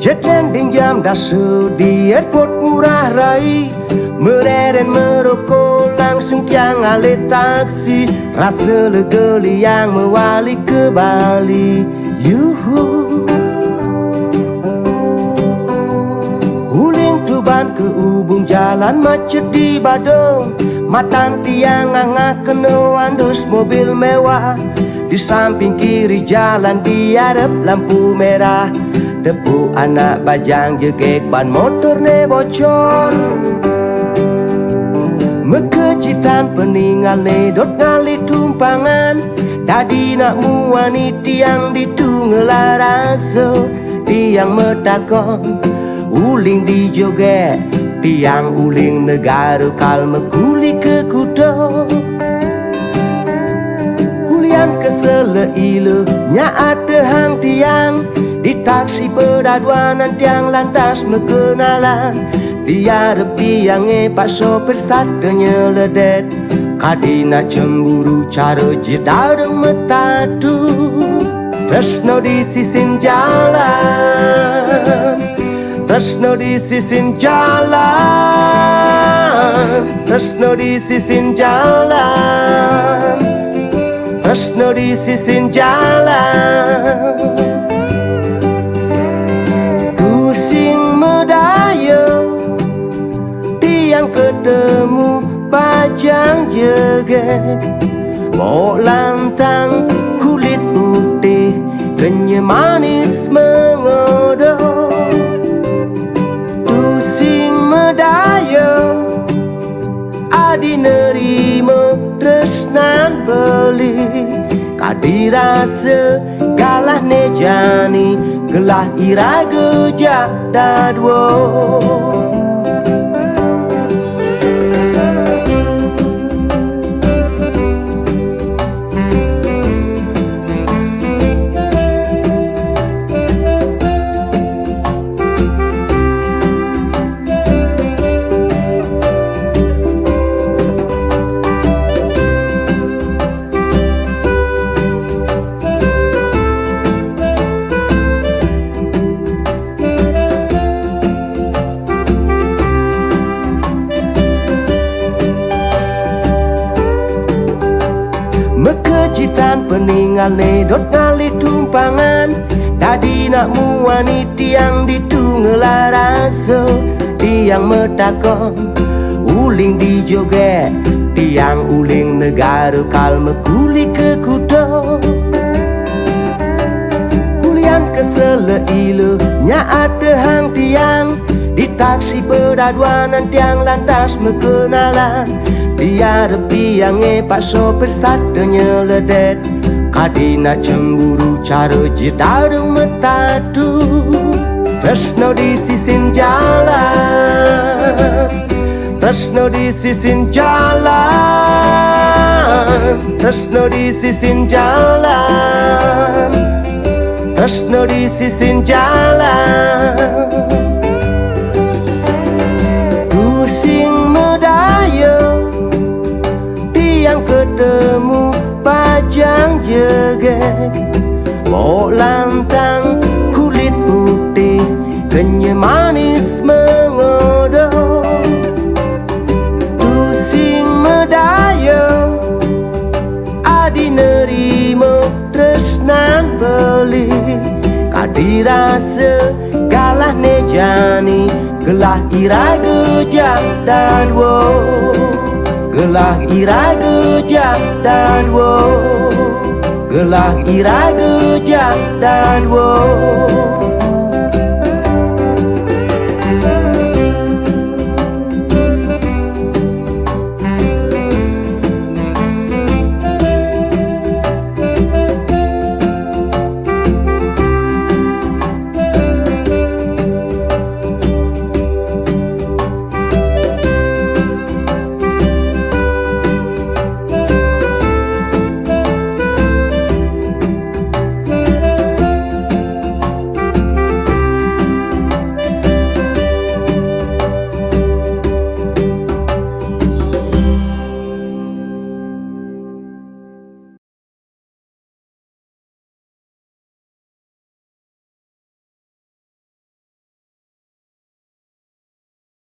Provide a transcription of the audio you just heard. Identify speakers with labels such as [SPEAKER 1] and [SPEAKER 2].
[SPEAKER 1] Jet landing jam dah di airport Ngurah Rai, mereren merokok langsung tiang alih taksi. Rasa lega liang mewali ke Bali. Yuhu Huling Tuban ke Ubung, jalan macet di Badung. Matan tiang angah kena andus mobil mewah. Di samping kiri jalan diarep lampu merah. Tepu anak bajang jegek ban motor ne bocor. Mekecitan peninggal ne dot ngali tumpangan. Tadi nak muani tiang ditunggal rasa. Tiang metakon uling di joget. Tiang uling negara kal mekuli ke kudo. Hulian kesele ilu nya ada hang tiang. Di taksi perdaduanan tiang lantas mengenalan. Tiarep tiange pak sopir startnya ledet. Kadina cemburu cara jedadeng metadu. Tresno di sisin jalan, tresno di sisin jalan, tresno di sisin jalan, tresno di sisin jalan. Tiang ketemu bajang jegek, bok lantang kulit putih, kenyal manis mengodoh. Tusing medayo adi nerimo tresnan beli. Kadi rasa galah nejani gelah iraga jak dadwo. Mekecitan peninggal ne dot ngali tumpangan. Tadi nak muani tiang ditunggal rasa. Tiang metakon uling di joget. Tiang uling negara kal mekuli ke kudo. Hulian kesele ilu nya ada hang tiang. Di taksi perdaduanan tiang lantas mengenalan. Diarep tiange pak sopir startnya ledet. Kadina cemburu cara jedadeng metadu. Tresno di sisin jalan, tresno di sisin jalan, tresno di sisin jalan, tresno di sisin jalan. Tiang ketemu bajang jegek, bok lantang kulit putih, kenyal manis mengodoh. Tusing medayo adi nerimo tresnan beli. Kadi rasa galah nejani gelah iraga jak dadwo. Gelah iraga jak dadwo, gelah iraga jak dadwo.